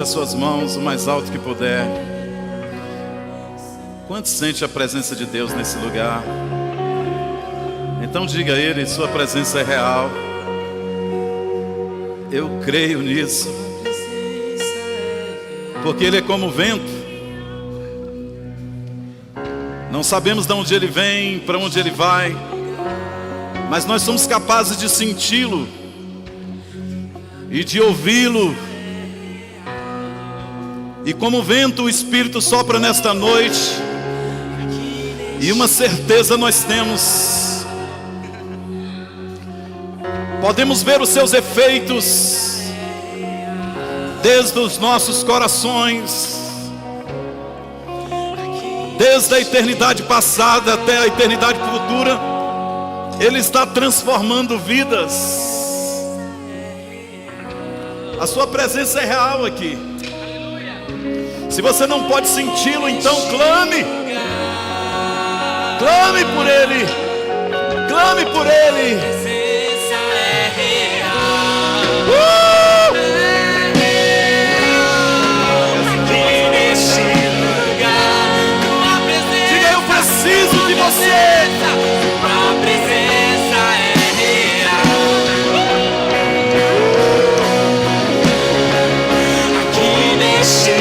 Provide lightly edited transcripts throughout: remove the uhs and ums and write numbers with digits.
As suas mãos o mais alto que puder. Quanto sente a presença de Deus nesse lugar? Então diga a Ele, sua presença é real. Eu creio nisso. Porque Ele é como o vento. Não sabemos de onde Ele vem, para onde Ele vai, mas nós somos capazes de senti-lo e de ouvi-lo. E como o vento, o Espírito sopra nesta noite. E uma certeza nós temos: podemos ver os seus efeitos desde os nossos corações, desde a eternidade passada até a eternidade futura. Ele está transformando vidas. A sua presença é real aqui. Se você não pode senti-lo, então clame. Clame por Ele. Clame por Ele. Diga, eu preciso de você. Tua presença é real. Aqui neste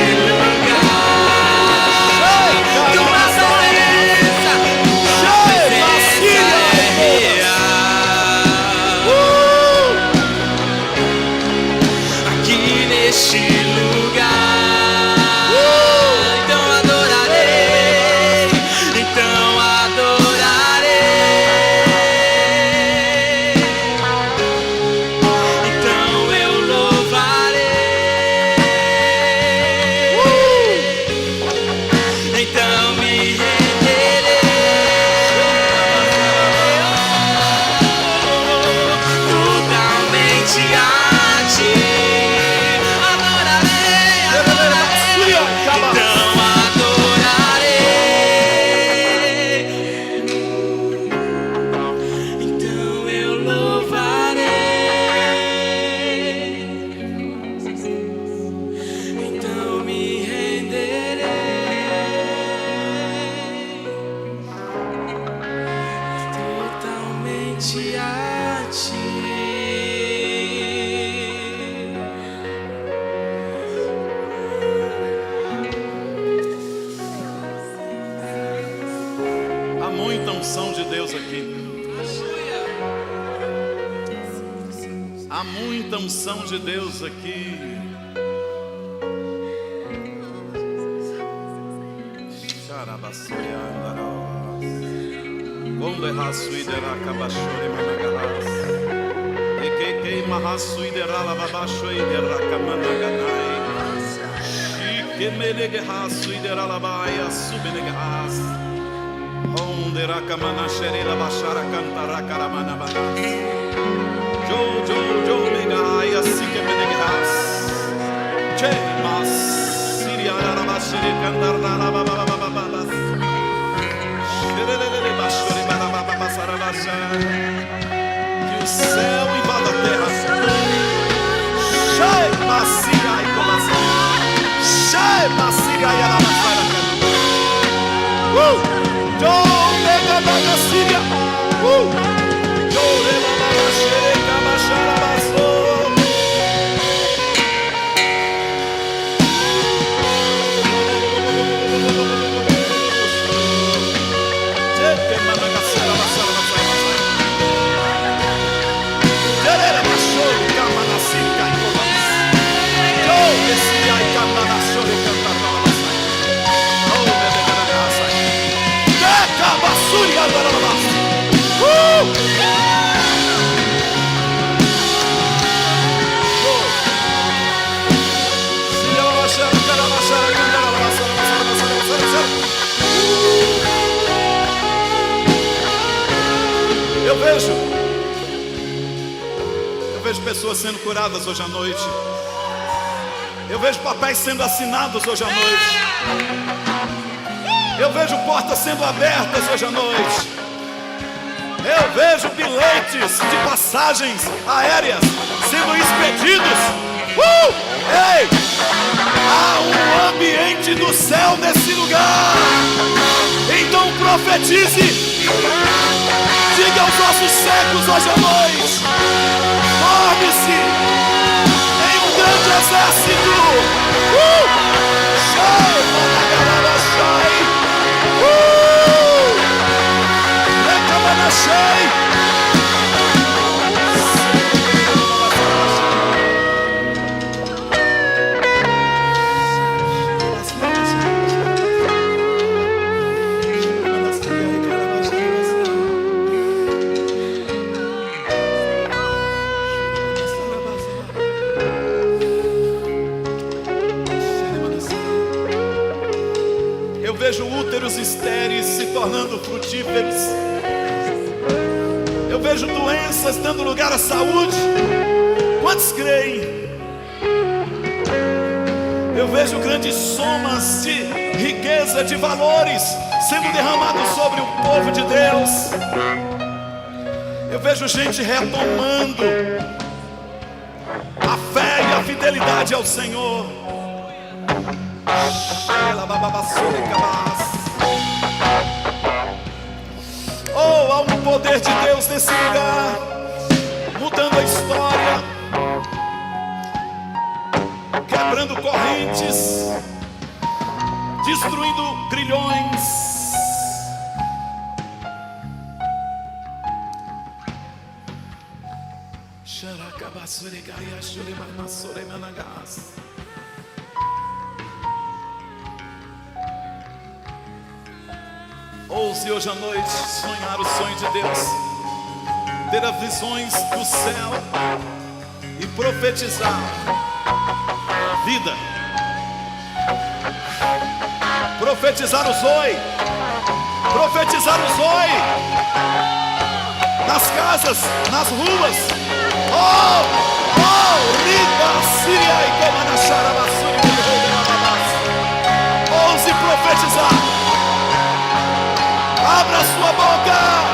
há muita unção de Deus aqui. Jo mega assim que me negas. Che mas siria la basire cantar la baba. Xerelele basore baba passara baixa. Que o céu invada a terra. Che mas siria e começa. Che mas siria e la basara cantar. Jo mega mega siria. Jo reba baba xere cabachara. Eu vejo pessoas sendo curadas hoje à noite. Eu vejo papéis sendo assinados hoje à noite. Eu vejo portas sendo abertas hoje à noite. Eu vejo bilhetes de passagens aéreas sendo expedidos Ei! Há um ambiente do céu nesse lugar. Então profetize. Diga aos nossos cegos hoje à noite: torne-se em um grande exército. Eu vejo úteros estéreis se tornando frutíferos. Eu vejo doenças dando lugar à saúde. Quantos creem? Eu vejo grandes somas de riqueza, de valores sendo derramados sobre o povo de Deus. Eu vejo gente retomando a fé e a fidelidade ao Senhor. Oh, há um poder de Deus nesse lugar, mudando a história, quebrando correntes, destruindo grilhões. Ouse hoje à noite sonhar o sonho de Deus, ter as visões do céu e profetizar vida, profetizar o Zoe, profetizar o Zoe nas casas, nas ruas. Oh, oh, Riba, Síria e Comanachara, Bassuri, ouse profetizar. Abra sua boca.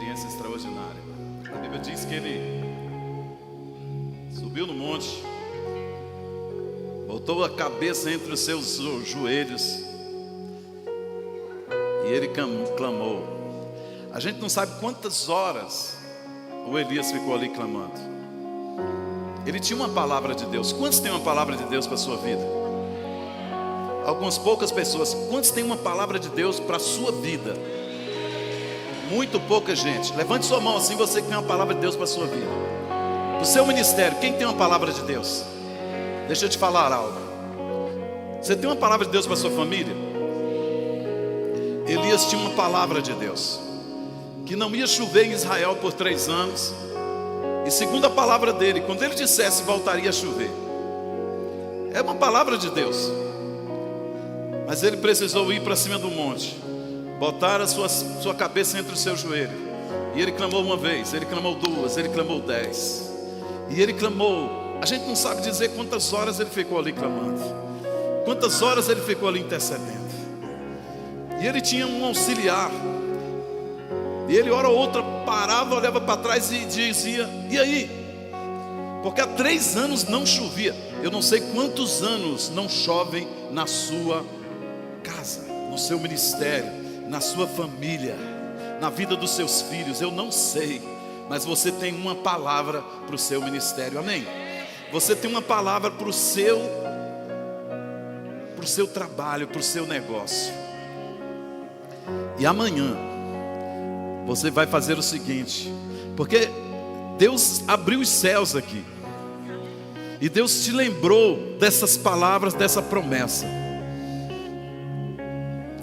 experiência extraordinária. A Bíblia diz que ele subiu no monte, botou a cabeça entre os seus joelhos e ele clamou. A gente não sabe quantas horas o Elias ficou ali clamando. Ele tinha uma palavra de Deus. Quantos têm uma palavra de Deus para a sua vida? Algumas poucas pessoas. Quantos têm uma palavra de Deus para a sua vida? Muito pouca gente. Levante sua mão assim, você que tem uma palavra de Deus para a sua vida. Para o seu ministério, quem tem uma palavra de Deus? Deixa eu te falar algo. Você tem uma palavra de Deus para a sua família? Elias tinha uma palavra de Deus, que não ia chover em Israel por 3 anos. E segundo a palavra dele, quando ele dissesse, voltaria a chover. É uma palavra de Deus. Mas ele precisou ir para cima do monte, botar a sua cabeça entre os seus joelhos. E ele clamou uma vez, ele clamou 2, ele clamou 10. E ele clamou, a gente não sabe dizer quantas horas ele ficou ali clamando, quantas horas ele ficou ali intercedendo. E ele tinha um auxiliar. E ele hora ou outra parava, olhava para trás e dizia: e aí? Porque há 3 anos não chovia. Eu não sei quantos anos não chovem na sua casa, no seu ministério, na sua família, na vida dos seus filhos. Eu não sei, mas você tem uma palavra para o seu ministério, amém? Você tem uma palavra para o seu trabalho, para o seu negócio. E amanhã você vai fazer o seguinte, porque Deus abriu os céus aqui, e Deus te lembrou dessas palavras, dessa promessa.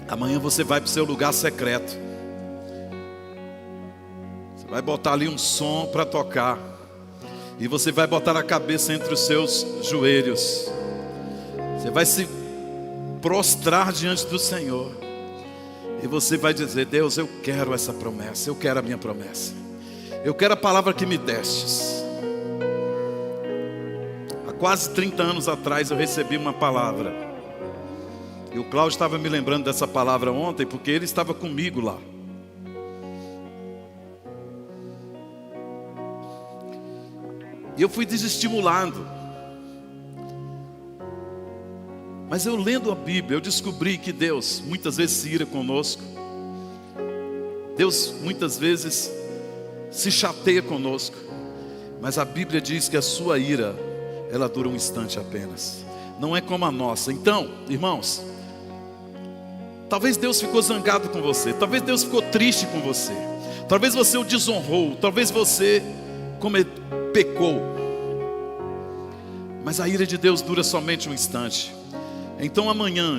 Amanhã você vai para o seu lugar secreto. Você vai botar ali um som para tocar, e você vai botar a cabeça entre os seus joelhos. Você vai se prostrar diante do Senhor. E você vai dizer: Deus, eu quero essa promessa, eu quero a minha promessa, eu quero a palavra que me destes. Há quase 30 anos atrás eu recebi uma palavra. E o Cláudio estava me lembrando dessa palavra ontem, porque ele estava comigo lá. E eu fui desestimulado. Mas eu lendo a Bíblia, eu descobri que Deus muitas vezes se ira conosco. Deus muitas vezes se chateia conosco. Mas a Bíblia diz que a sua ira, ela dura um instante apenas. Não é como a nossa. Então, irmãos, talvez Deus ficou zangado com você. Talvez Deus ficou triste com você. Talvez você o desonrou. Talvez você pecou. Mas a ira de Deus dura somente um instante. Então amanhã,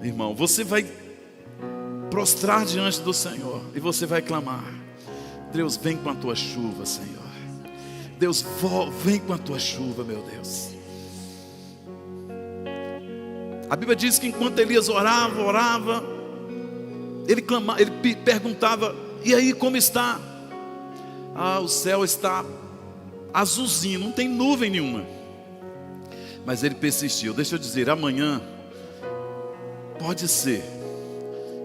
irmão, você vai prostrar diante do Senhor e você vai clamar: Deus, vem com a tua chuva, Senhor. Deus, vem com a tua chuva, meu Deus. A Bíblia diz que enquanto Elias orava, ele perguntava: e aí, como está? Ah, o céu está azulzinho, não tem nuvem nenhuma. Mas ele persistiu. Deixa eu dizer, amanhã pode ser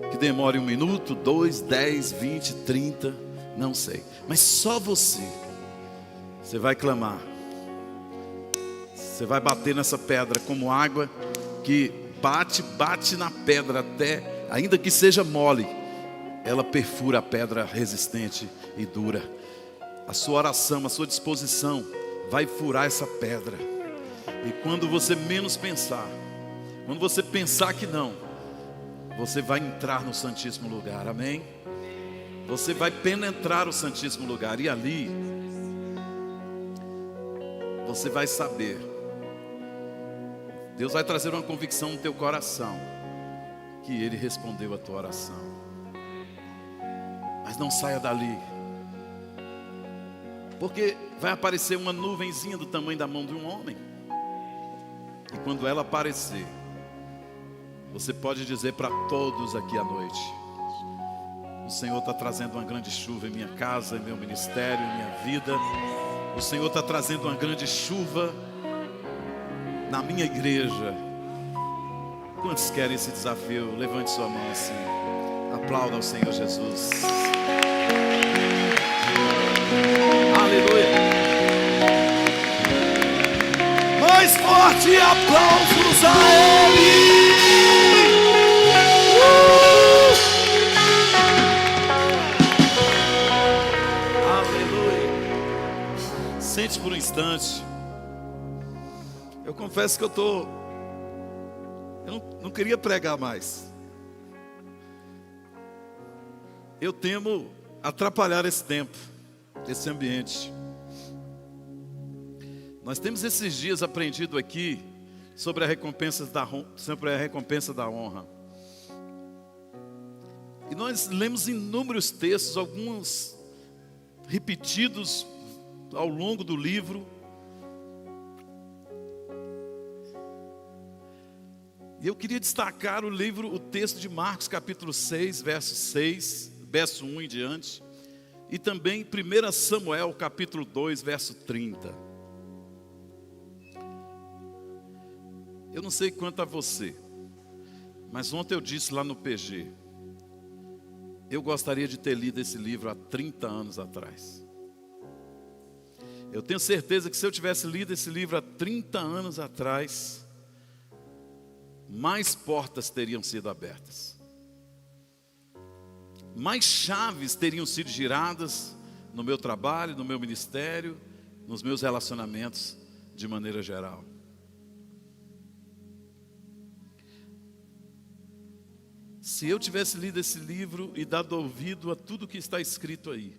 que demore 1 minuto, 2, 10, 20, 30, não sei. Mas só você vai clamar. Você vai bater nessa pedra como água que bate na pedra até, ainda que seja mole, ela perfura a pedra resistente e dura. A sua oração, a sua disposição vai furar essa pedra. E quando você menos pensar, quando você pensar que não, você vai entrar no Santíssimo Lugar, amém? Você vai penetrar o Santíssimo Lugar, e ali você vai saber. Deus vai trazer uma convicção no teu coração que Ele respondeu a tua oração. Mas não saia dali, porque vai aparecer uma nuvenzinha do tamanho da mão de um homem. E quando ela aparecer, você pode dizer para todos aqui à noite: o Senhor está trazendo uma grande chuva em minha casa, em meu ministério, em minha vida. O Senhor está trazendo uma grande chuva na minha igreja. Quantos querem esse desafio? Levante sua mão assim. Aplauda ao Senhor Jesus. mais forte aplausos a Ele. Aleluia. Sente por um instante. Eu confesso que eu não queria pregar mais. Eu temo atrapalhar esse tempo, esse ambiente. Nós temos esses dias aprendido aqui sobre a recompensa da honra. E nós lemos inúmeros textos, alguns repetidos ao longo do livro. E eu queria destacar o texto de Marcos capítulo 6, verso 1 em diante. E também 1 Samuel capítulo 2, verso 30. Eu não sei quanto a você, mas ontem eu disse lá no PG, eu gostaria de ter lido esse livro há 30 anos atrás. Eu tenho certeza que se eu tivesse lido esse livro há 30 anos atrás, mais portas teriam sido abertas. Mais chaves teriam sido giradas no meu trabalho, no meu ministério, nos meus relacionamentos de maneira geral. Se eu tivesse lido esse livro e dado ouvido a tudo que está escrito aí,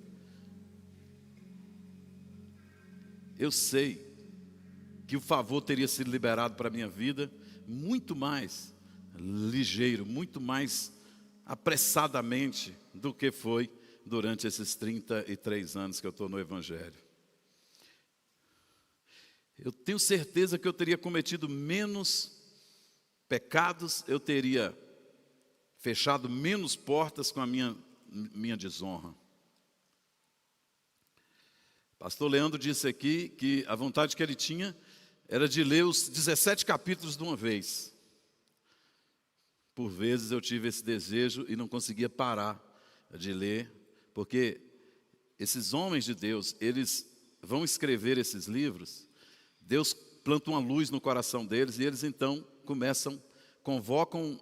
eu sei que o favor teria sido liberado para a minha vida muito mais ligeiro, muito mais apressadamente do que foi durante esses 33 anos que eu estou no Evangelho. Eu tenho certeza que eu teria cometido menos pecados, eu teria fechado menos portas com a minha desonra. Pastor Leandro disse aqui que a vontade que ele tinha era de ler os 17 capítulos de uma vez. Por vezes eu tive esse desejo e não conseguia parar de ler, porque esses homens de Deus, eles vão escrever esses livros, Deus planta uma luz no coração deles e eles então convocam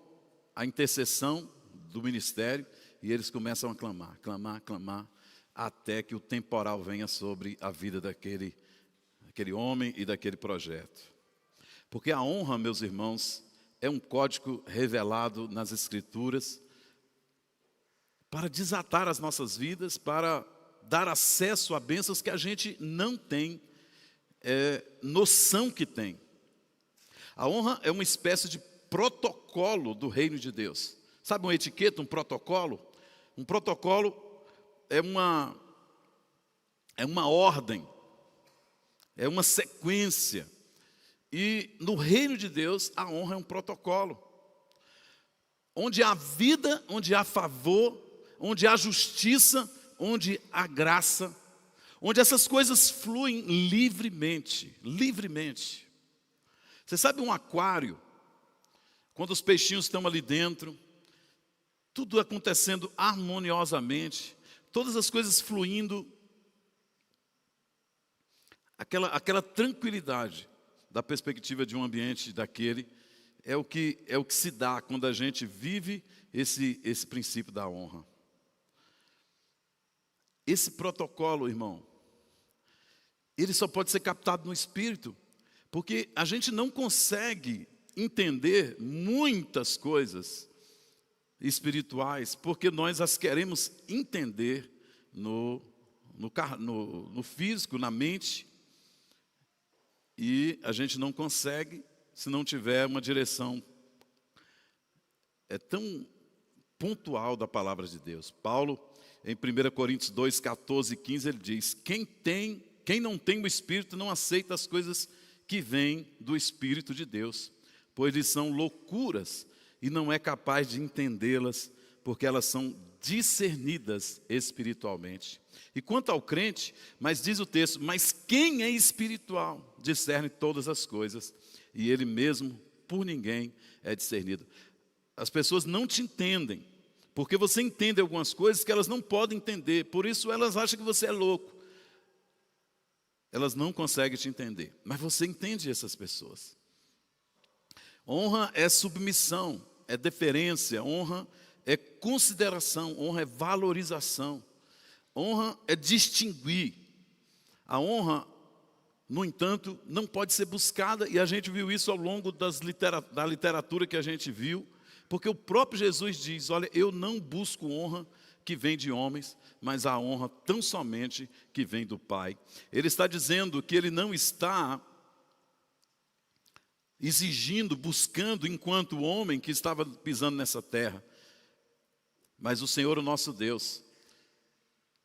a intercessão do ministério e eles começam a clamar, até que o temporal venha sobre a vida daquele homem e daquele projeto. Porque a honra, meus irmãos, é um código revelado nas Escrituras para desatar as nossas vidas, para dar acesso a bênçãos que a gente não tem noção que tem. A honra é uma espécie de protocolo do reino de Deus. Sabe uma etiqueta, um protocolo? Um protocolo é uma ordem, é uma sequência. E no reino de Deus, a honra é um protocolo. Onde há vida, onde há favor, onde há justiça, onde há graça, onde essas coisas fluem livremente. Você sabe um aquário? Quando os peixinhos estão ali dentro, tudo acontecendo harmoniosamente, todas as coisas fluindo, aquela tranquilidade da perspectiva de um ambiente daquele, é o que se dá quando a gente vive esse princípio da honra. Esse protocolo, irmão, ele só pode ser captado no Espírito, porque a gente não consegue entender muitas coisas espirituais, porque nós as queremos entender no físico, na mente, e a gente não consegue se não tiver uma direção tão pontual da palavra de Deus. Paulo, em 1 Coríntios 2, 14 e 15, ele diz: quem não tem o Espírito não aceita as coisas que vêm do Espírito de Deus, pois eles são loucuras e não é capaz de entendê-las, porque elas são discernidas espiritualmente. E quanto ao crente, mas diz o texto, mas quem é espiritual discerne todas as coisas, e ele mesmo por ninguém é discernido. As pessoas não te entendem, porque você entende algumas coisas que elas não podem entender, por isso elas acham que você é louco. elas não conseguem te entender, mas você entende essas pessoas. Honra é submissão, é deferência, honra é consideração, honra é valorização, honra é distinguir. A honra, no entanto, não pode ser buscada, e a gente viu isso ao longo da literatura que a gente viu, porque o próprio Jesus diz, olha, eu não busco honra que vem de homens, mas a honra tão somente que vem do Pai. Ele está dizendo que ele não está exigindo, buscando enquanto homem que estava pisando nessa terra, mas o Senhor, o nosso Deus,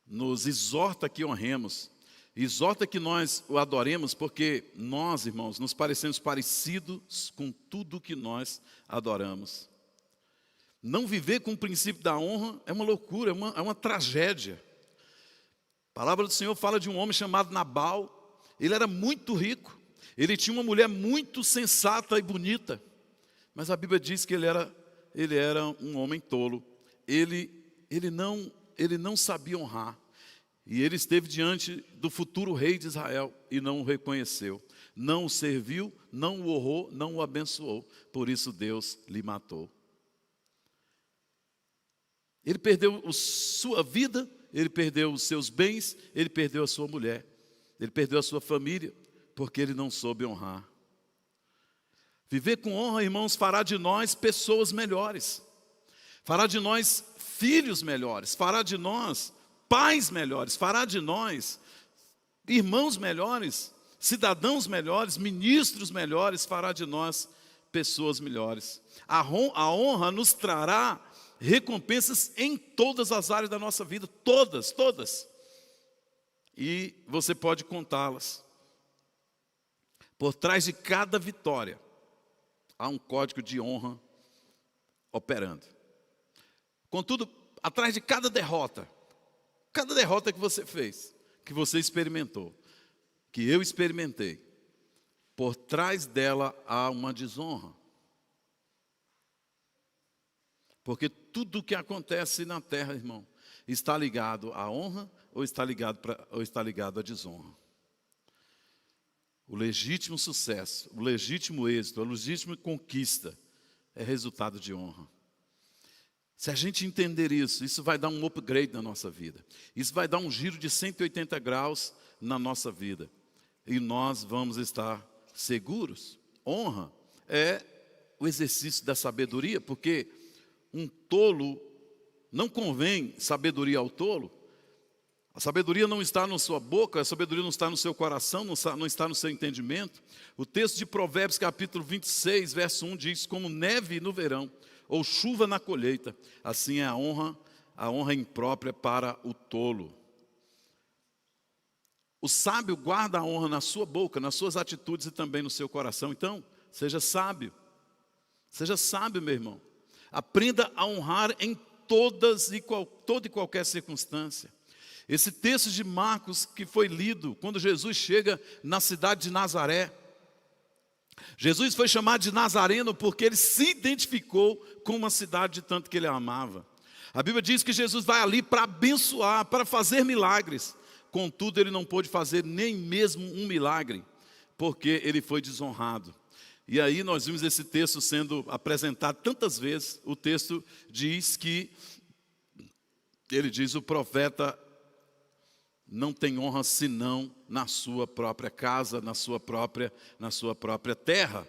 nos exorta que honremos, exorta que nós o adoremos, porque nós, irmãos, nos parecemos parecidos com tudo que nós adoramos. Não viver com o princípio da honra é uma loucura, é uma tragédia. A palavra do Senhor fala de um homem chamado Nabal. Ele era muito rico, ele tinha uma mulher muito sensata e bonita, mas a Bíblia diz que ele era um homem tolo. Ele não sabia honrar. E ele esteve diante do futuro rei de Israel e não o reconheceu. Não o serviu, não o honrou, não o abençoou. Por isso Deus lhe matou. Ele perdeu a sua vida, ele perdeu os seus bens, ele perdeu a sua mulher, ele perdeu a sua família, porque ele não soube honrar. Viver com honra, irmãos, fará de nós pessoas melhores, fará de nós filhos melhores, fará de nós pais melhores, fará de nós irmãos melhores, cidadãos melhores, ministros melhores, fará de nós pessoas melhores. A honra nos trará recompensas em todas as áreas da nossa vida, todas. E você pode contá-las. Por trás de cada vitória, há um código de honra operando. Contudo, atrás de cada derrota que você fez, que você experimentou, que eu experimentei, por trás dela há uma desonra. Porque tudo o que acontece na terra, irmão, está ligado à honra ou está ligado à desonra. O legítimo sucesso, o legítimo êxito, a legítima conquista é resultado de honra. Se a gente entender isso, isso vai dar um upgrade na nossa vida. Isso vai dar um giro de 180 graus na nossa vida. E nós vamos estar seguros. Honra é o exercício da sabedoria, porque um tolo, não convém sabedoria ao tolo. A sabedoria não está na sua boca, a sabedoria não está no seu coração, não está no seu entendimento. O texto de Provérbios, capítulo 26, verso 1, diz, como neve no verão, ou chuva na colheita, assim é a honra imprópria para o tolo. O sábio guarda a honra na sua boca, nas suas atitudes e também no seu coração. Então, seja sábio, meu irmão. Aprenda a honrar em toda e qualquer circunstância. Esse texto de Marcos que foi lido quando Jesus chega na cidade de Nazaré. Jesus foi chamado de Nazareno porque ele se identificou com uma cidade de tanto que ele amava. A Bíblia diz que Jesus vai ali para abençoar, para fazer milagres. Contudo, ele não pôde fazer nem mesmo um milagre, porque ele foi desonrado. E aí nós vimos esse texto sendo apresentado tantas vezes. O texto diz que, ele diz, o profeta não tem honra senão na sua própria casa, na sua própria terra.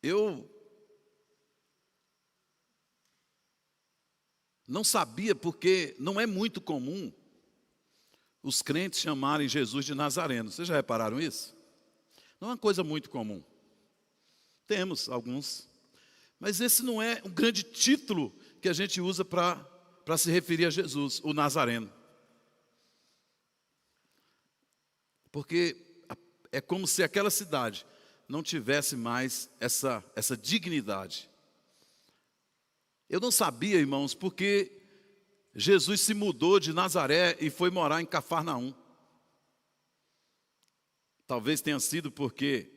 Eu não sabia, porque não é muito comum os crentes chamarem Jesus de Nazareno. Vocês já repararam isso? Não é uma coisa muito comum. Temos alguns, mas esse não é um grande título que a gente usa para se referir a Jesus, o Nazareno. Porque é como se aquela cidade não tivesse mais essa dignidade. Eu não sabia, irmãos, porque Jesus se mudou de Nazaré e foi morar em Cafarnaum. Talvez tenha sido porque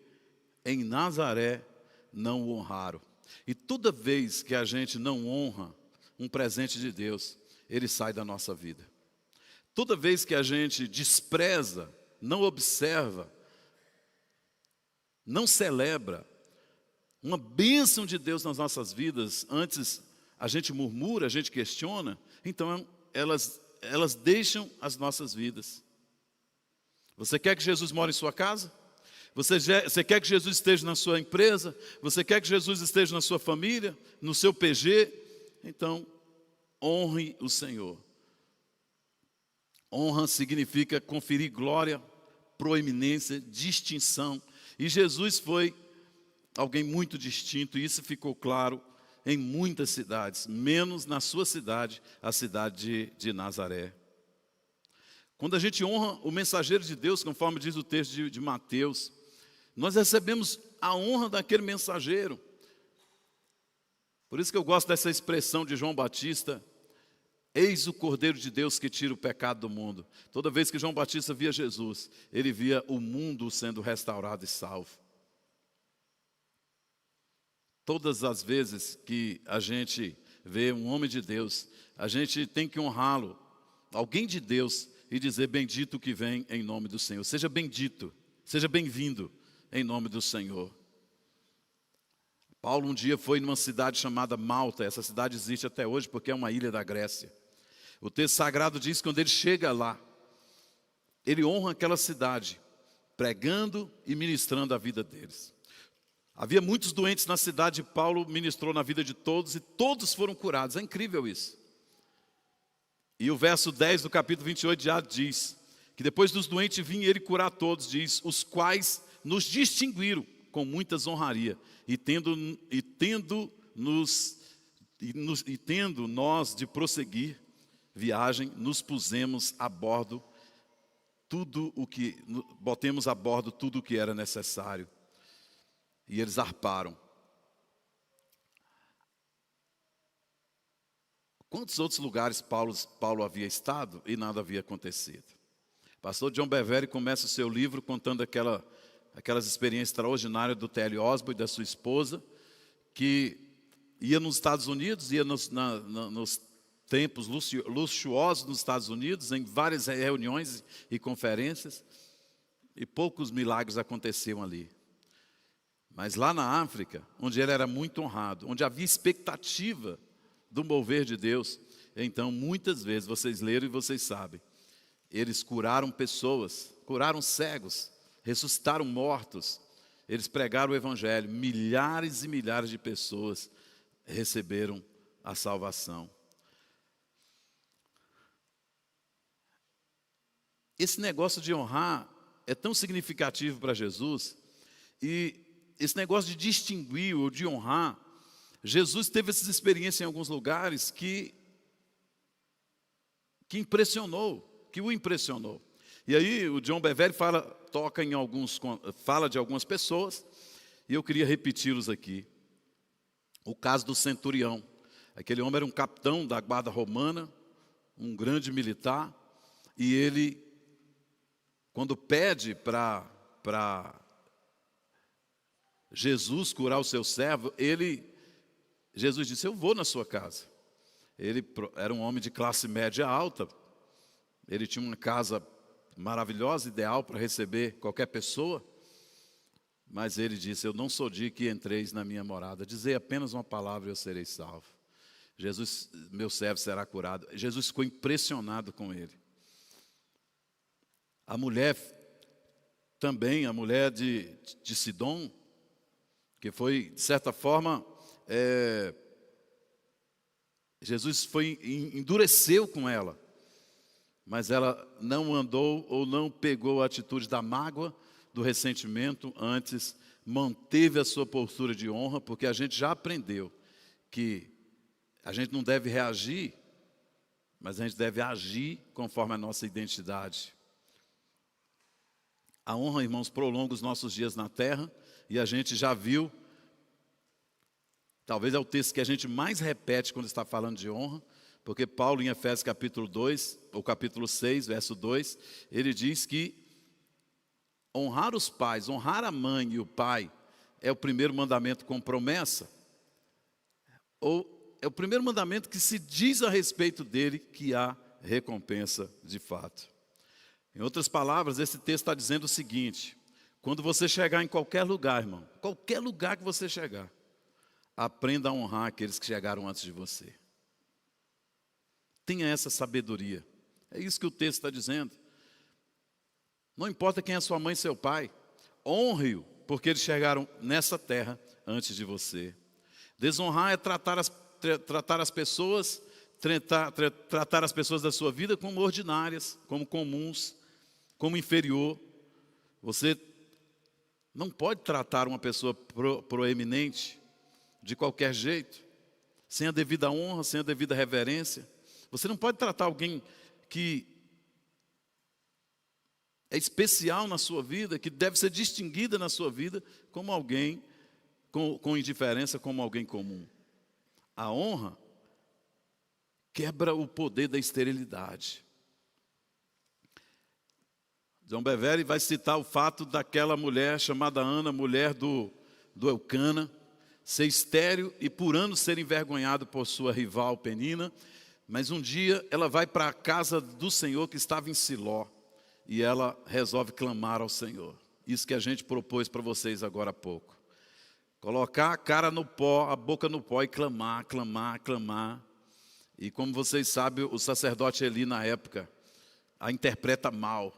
em Nazaré não o honraram. E toda vez que a gente não honra um presente de Deus, ele sai da nossa vida. Toda vez que a gente despreza, não observa, não celebra uma bênção de Deus nas nossas vidas, antes a gente murmura, a gente questiona, então elas deixam as nossas vidas. Você quer que Jesus more em sua casa? Você quer que Jesus esteja na sua empresa? Você quer que Jesus esteja na sua família, no seu PG? Então, honre o Senhor. Honra significa conferir glória, proeminência, distinção. E Jesus foi alguém muito distinto, e isso ficou claro em muitas cidades, menos na sua cidade, a cidade de Nazaré. Quando a gente honra o mensageiro de Deus, conforme diz o texto de Mateus, nós recebemos a honra daquele mensageiro. Por isso que eu gosto dessa expressão de João Batista: eis o Cordeiro de Deus que tira o pecado do mundo. Toda vez que João Batista via Jesus, ele via o mundo sendo restaurado e salvo. Todas as vezes que a gente vê um homem de Deus, a gente tem que honrá-lo, alguém de Deus, e dizer: bendito que vem em nome do Senhor. Seja bendito, seja bem-vindo em nome do Senhor. Paulo um dia foi numa cidade chamada Malta. Essa cidade existe até hoje porque é uma ilha da Grécia. O texto sagrado diz que quando ele chega lá, ele honra aquela cidade, pregando e ministrando a vida deles. Havia muitos doentes na cidade, e Paulo ministrou na vida de todos, e todos foram curados. É incrível isso. E o verso 10 do capítulo 28 já diz que depois dos doentes vinha ele curar todos, diz: os quais nos distinguiram com muitas honraria, e tendo nós de prosseguir viagem, nos pusemos a bordo botemos a bordo tudo o que era necessário. E eles zarparam. Quantos outros lugares Paulo havia estado e nada havia acontecido? O pastor John Bevere começa o seu livro contando aquelas experiências extraordinárias do T.L. Osborne e da sua esposa, que ia nos Estados Unidos, ia nos templos luxuosos nos Estados Unidos, em várias reuniões e conferências, e poucos milagres aconteciam ali. Mas lá na África, onde ele era muito honrado, onde havia expectativa do mover de Deus, então muitas vezes, vocês leram e vocês sabem, eles curaram pessoas, curaram cegos, ressuscitaram mortos, eles pregaram o Evangelho, milhares e milhares de pessoas receberam a salvação. Esse negócio de honrar é tão significativo para Jesus, e esse negócio de distinguir ou de honrar, Jesus teve essas experiências em alguns lugares que o impressionou. E aí o John Bevere fala de algumas pessoas, e eu queria repeti-los aqui. O caso do centurião. Aquele homem era um capitão da guarda romana, um grande militar, e ele, quando pede para Jesus curar o seu servo, Jesus disse: eu vou na sua casa. Ele era um homem de classe média alta, ele tinha uma casa maravilhosa, ideal para receber qualquer pessoa, mas ele disse: eu não sou digno que entreis na minha morada, dizei apenas uma palavra e eu serei salvo. Jesus, meu servo será curado. Jesus ficou impressionado com ele. A mulher também, a mulher de Sidom, que foi, de certa forma, Jesus endureceu com ela, mas ela não andou ou não pegou a atitude da mágoa, do ressentimento, antes manteve a sua postura de honra, porque a gente já aprendeu que a gente não deve reagir, mas a gente deve agir conforme a nossa identidade. A honra, irmãos, prolonga os nossos dias na terra, e a gente já viu, talvez é o texto que a gente mais repete quando está falando de honra, porque Paulo, em Efésios capítulo 2, ou capítulo 6, verso 2, ele diz que honrar os pais, honrar a mãe e o pai, é o primeiro mandamento com promessa, ou é o primeiro mandamento que se diz a respeito dele que há recompensa de fato. Em outras palavras, esse texto está dizendo o seguinte: quando você chegar em qualquer lugar, irmão, qualquer lugar que você chegar, aprenda a honrar aqueles que chegaram antes de você. Tenha essa sabedoria. É isso que o texto está dizendo. Não importa quem é sua mãe e seu pai, honre-o, porque eles chegaram nessa terra antes de você. Desonrar é tratar as pessoas da sua vida como ordinárias, como comuns, como inferior. Você não pode tratar uma pessoa proeminente de qualquer jeito, sem a devida honra, sem a devida reverência. Você não pode tratar alguém que é especial na sua vida, que deve ser distinguida na sua vida, como alguém com indiferença, como alguém comum. A honra quebra o poder da esterilidade. John Bevere vai citar o fato daquela mulher chamada Ana, mulher do Elcana, ser estéril e por anos ser envergonhado por sua rival Penina, mas um dia ela vai para a casa do Senhor que estava em Siló e ela resolve clamar ao Senhor. Isso que a gente propôs para vocês agora há pouco. Colocar a cara no pó, a boca no pó e clamar, clamar, clamar. E como vocês sabem, o sacerdote Eli na época a interpreta mal,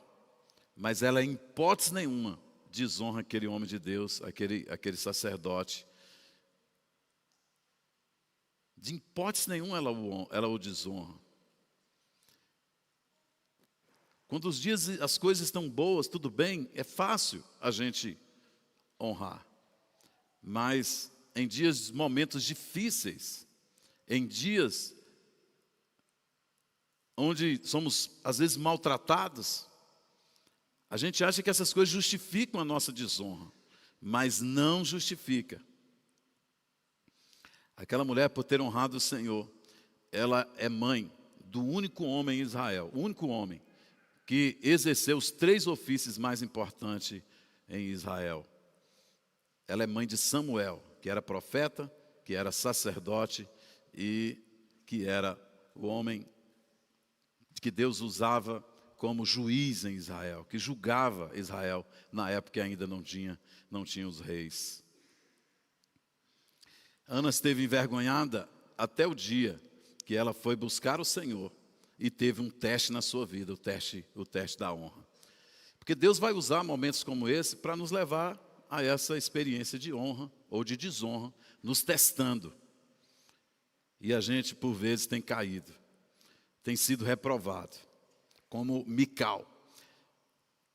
mas ela em hipótese nenhuma desonra aquele homem de Deus, aquele sacerdote. De hipótese nenhuma ela o desonra. Quando as coisas estão boas, tudo bem, é fácil a gente honrar. Mas em momentos difíceis, em dias onde somos às vezes maltratados, a gente acha que essas coisas justificam a nossa desonra, mas não justifica. Aquela mulher, por ter honrado o Senhor, ela é mãe do único homem em Israel, o único homem que exerceu os 3 ofícios mais importantes em Israel. Ela é mãe de Samuel, que era profeta, que era sacerdote e que era o homem que Deus usava como juiz em Israel, que julgava Israel na época que ainda não tinha os reis. Ana esteve envergonhada até o dia que ela foi buscar o Senhor e teve um teste na sua vida, o teste da honra. Porque Deus vai usar momentos como esse para nos levar a essa experiência de honra ou de desonra, nos testando. E a gente, por vezes, tem caído, tem sido reprovado, como Mical.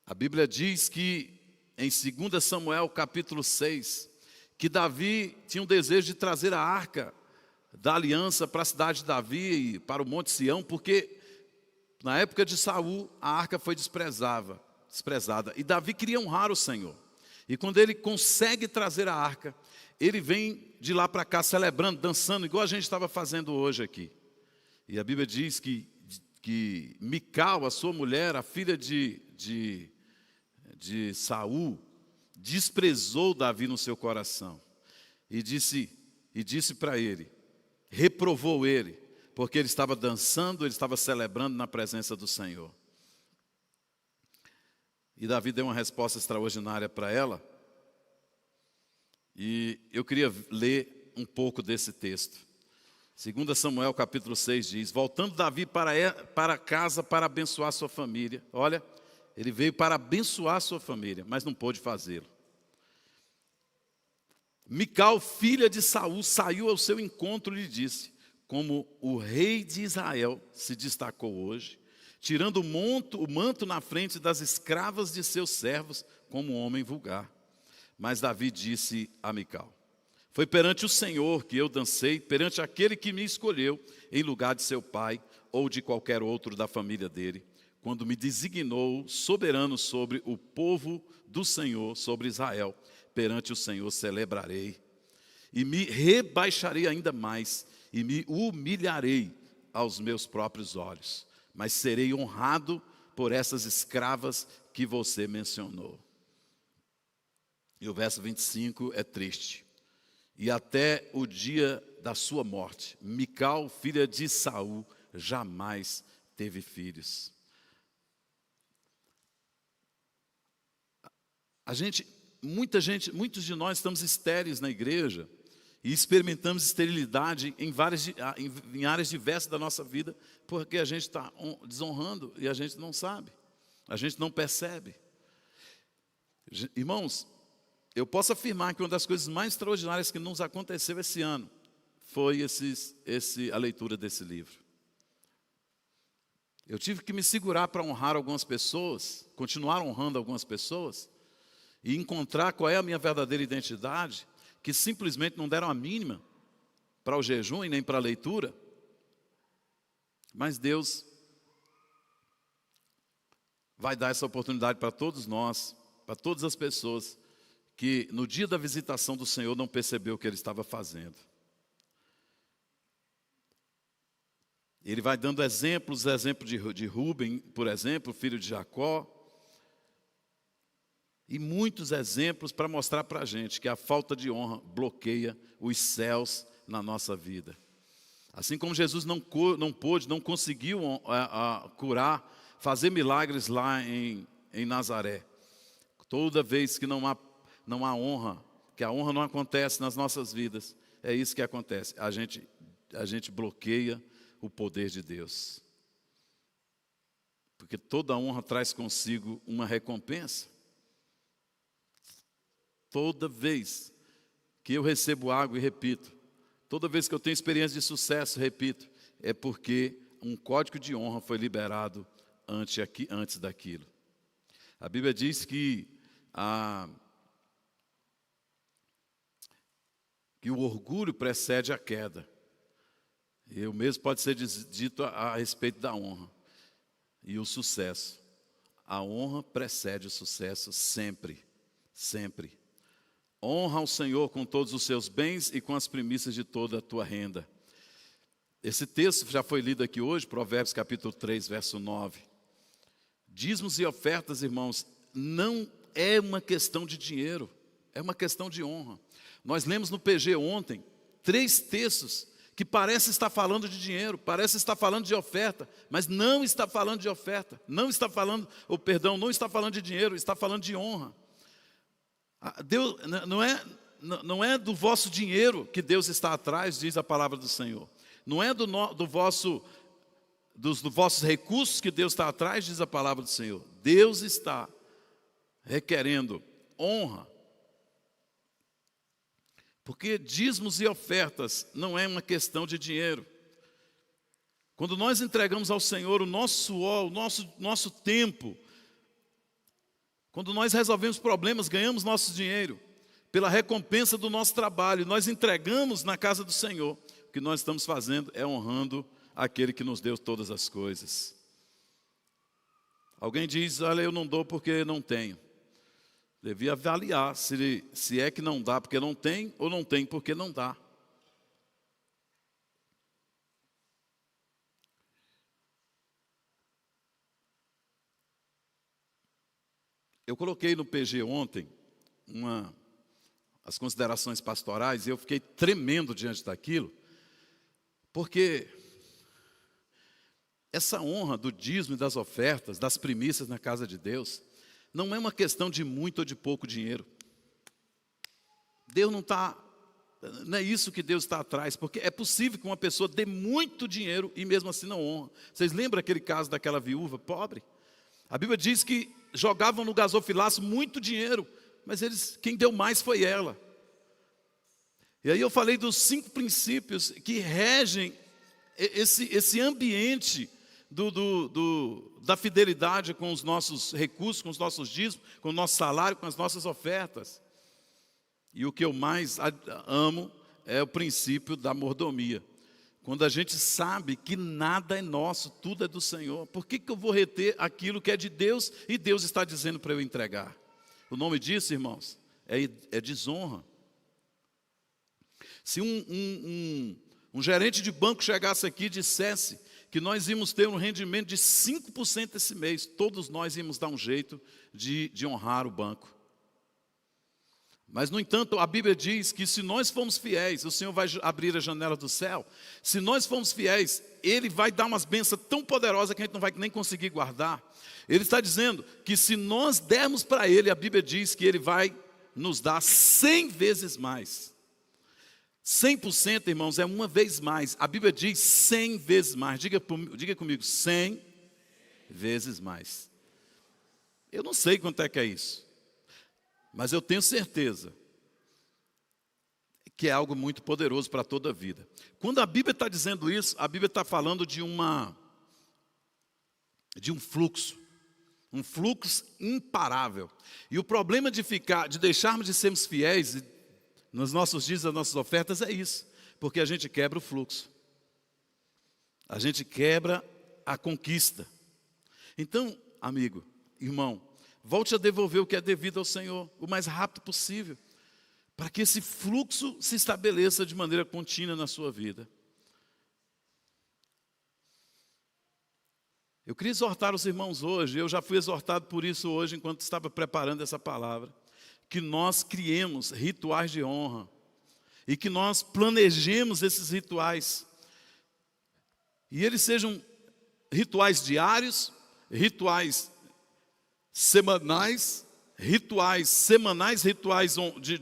A Bíblia diz que em 2 Samuel capítulo 6, que Davi tinha um desejo de trazer a arca da aliança para a cidade de Davi e para o Monte Sião, porque na época de Saul a arca foi desprezada, e Davi queria honrar o Senhor. E quando ele consegue trazer a arca, ele vem de lá para cá celebrando, dançando, igual a gente estava fazendo hoje aqui. E a Bíblia diz que Mical, a sua mulher, a filha de Saul, desprezou Davi no seu coração e disse para ele, reprovou ele, porque ele estava dançando, ele estava celebrando na presença do Senhor. E Davi deu uma resposta extraordinária para ela. E eu queria ler um pouco desse texto. 2 Samuel capítulo 6 diz: voltando Davi para casa para abençoar sua família. Olha, ele veio para abençoar sua família, mas não pôde fazê-lo. Mical, filha de Saul, saiu ao seu encontro e lhe disse: como o rei de Israel se destacou hoje, tirando o manto na frente das escravas de seus servos, como um homem vulgar. Mas Davi disse a Mical: foi perante o Senhor que eu dancei, perante aquele que me escolheu em lugar de seu pai ou de qualquer outro da família dele, quando me designou soberano sobre o povo do Senhor, sobre Israel. Perante o Senhor celebrarei e me rebaixarei ainda mais e me humilharei aos meus próprios olhos, mas serei honrado por essas escravas que você mencionou. E o verso 25 é triste. E até o dia da sua morte, Mical, filha de Saul, jamais teve filhos. Muitos de nós estamos estéreis na igreja e experimentamos esterilidade em áreas diversas da nossa vida, porque a gente está desonrando e a gente não sabe, a gente não percebe. Irmãos, eu posso afirmar que uma das coisas mais extraordinárias que nos aconteceu esse ano foi a leitura desse livro. Eu tive que me segurar para honrar algumas pessoas, continuar honrando algumas pessoas, e encontrar qual é a minha verdadeira identidade, que simplesmente não deram a mínima para o jejum e nem para a leitura. Mas Deus vai dar essa oportunidade para todos nós, para todas as pessoas que no dia da visitação do Senhor não percebeu o que Ele estava fazendo. Ele vai dando exemplos de Rúben, por exemplo, filho de Jacó, e muitos exemplos para mostrar para a gente que a falta de honra bloqueia os céus na nossa vida. Assim como Jesus não conseguiu curar, fazer milagres lá em Nazaré. Toda vez que não há honra, que a honra não acontece nas nossas vidas, é isso que acontece. A gente bloqueia o poder de Deus. Porque toda honra traz consigo uma recompensa. Toda vez que eu recebo água, e repito, toda vez que eu tenho experiência de sucesso, repito, é porque um código de honra foi liberado antes daquilo. A Bíblia diz que o orgulho precede a queda. E o mesmo pode ser dito a respeito da honra e o sucesso. A honra precede o sucesso sempre, sempre. Honra ao Senhor com todos os seus bens e com as primícias de toda a tua renda. Esse texto já foi lido aqui hoje, Provérbios capítulo 3, verso 9. Dízimos e ofertas, irmãos, não é uma questão de dinheiro, é uma questão de honra. Nós lemos no PG ontem 3 textos que parece estar falando de dinheiro, parece estar falando de oferta, mas não está falando de oferta, não está falando de dinheiro, está falando de honra. Deus, não é do vosso dinheiro que Deus está atrás, diz a palavra do Senhor. Não é dos vossos recursos que Deus está atrás, diz a palavra do Senhor. Deus está requerendo honra. Porque dízimos e ofertas não é uma questão de dinheiro. Quando nós entregamos ao Senhor o nosso suor, o nosso tempo, quando nós resolvemos problemas, ganhamos nosso dinheiro, pela recompensa do nosso trabalho, nós entregamos na casa do Senhor, o que nós estamos fazendo é honrando aquele que nos deu todas as coisas. Alguém diz, olha, eu não dou porque não tenho. Devia avaliar se é que não dá porque não tem, ou não tem porque não dá. Eu coloquei no PG ontem as considerações pastorais e eu fiquei tremendo diante daquilo, porque essa honra do dízimo e das ofertas, das primícias na casa de Deus, não é uma questão de muito ou de pouco dinheiro. Deus não é isso que Deus está atrás, porque é possível que uma pessoa dê muito dinheiro e mesmo assim não honra. Vocês lembram aquele caso daquela viúva pobre? A Bíblia diz que jogavam no gasofilaço muito dinheiro, mas quem deu mais foi ela. E aí eu falei dos 5 princípios que regem esse ambiente da fidelidade com os nossos recursos, com os nossos dízimos, com o nosso salário, com as nossas ofertas. E o que eu mais amo é o princípio da mordomia. Quando a gente sabe que nada é nosso, tudo é do Senhor, por que eu vou reter aquilo que é de Deus e Deus está dizendo para eu entregar? O nome disso, irmãos, é desonra. Se um gerente de banco chegasse aqui e dissesse que nós íamos ter um rendimento de 5% esse mês, todos nós íamos dar um jeito de honrar o banco. Mas, no entanto, a Bíblia diz que se nós formos fiéis, o Senhor vai abrir a janela do céu. Se nós formos fiéis, Ele vai dar umas bênçãos tão poderosas que a gente não vai nem conseguir guardar. Ele está dizendo que se nós dermos para Ele, a Bíblia diz que Ele vai nos dar 100 vezes mais. 100%, irmãos, é uma vez mais. A Bíblia diz 100 vezes mais. Diga comigo, 100 vezes mais. Eu não sei quanto é que é isso. Mas eu tenho certeza que é algo muito poderoso para toda a vida. Quando a Bíblia está dizendo isso, a Bíblia está falando de um fluxo imparável. E o problema de deixarmos de sermos fiéis nos nossos dias, nas nossas ofertas, é isso. Porque a gente quebra o fluxo. A gente quebra a conquista. Então, amigo, irmão, volte a devolver o que é devido ao Senhor o mais rápido possível, para que esse fluxo se estabeleça de maneira contínua na sua vida. Eu queria exortar os irmãos hoje, eu já fui exortado por isso hoje, enquanto estava preparando essa palavra, que nós criemos rituais de honra, e que nós planejemos esses rituais, e eles sejam rituais diários, rituais semanais, rituais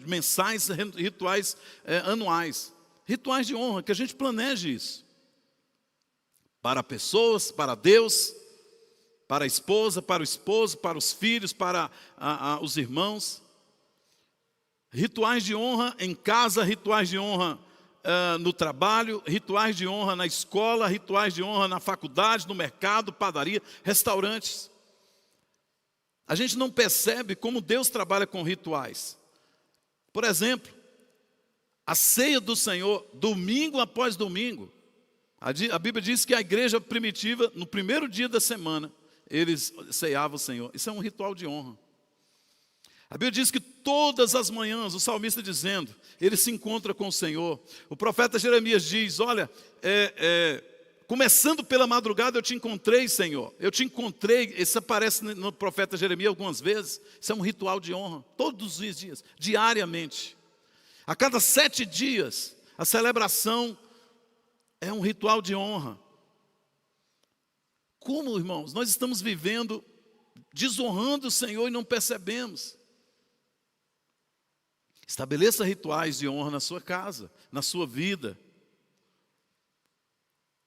mensais, rituais anuais. Rituais de honra, que a gente planeje isso. Para pessoas, para Deus, para a esposa, para o esposo, para os filhos, para os irmãos. Rituais de honra em casa, rituais de honra no trabalho, rituais de honra na escola, rituais de honra na faculdade, no mercado, padaria, restaurantes. A gente não percebe como Deus trabalha com rituais. Por exemplo, a ceia do Senhor, domingo após domingo. A Bíblia diz que a igreja primitiva, no primeiro dia da semana, eles ceiavam o Senhor. Isso é um ritual de honra. A Bíblia diz que todas as manhãs, o salmista dizendo, ele se encontra com o Senhor. O profeta Jeremias diz, olha, começando pela madrugada eu te encontrei, Senhor. Eu te encontrei, isso aparece no profeta Jeremias algumas vezes. Isso é um ritual de honra, todos os dias, diariamente. A cada 7 dias, a celebração é um ritual de honra. Como, irmãos, nós estamos vivendo, desonrando o Senhor e não percebemos. Estabeleça rituais de honra na sua casa, na sua vida.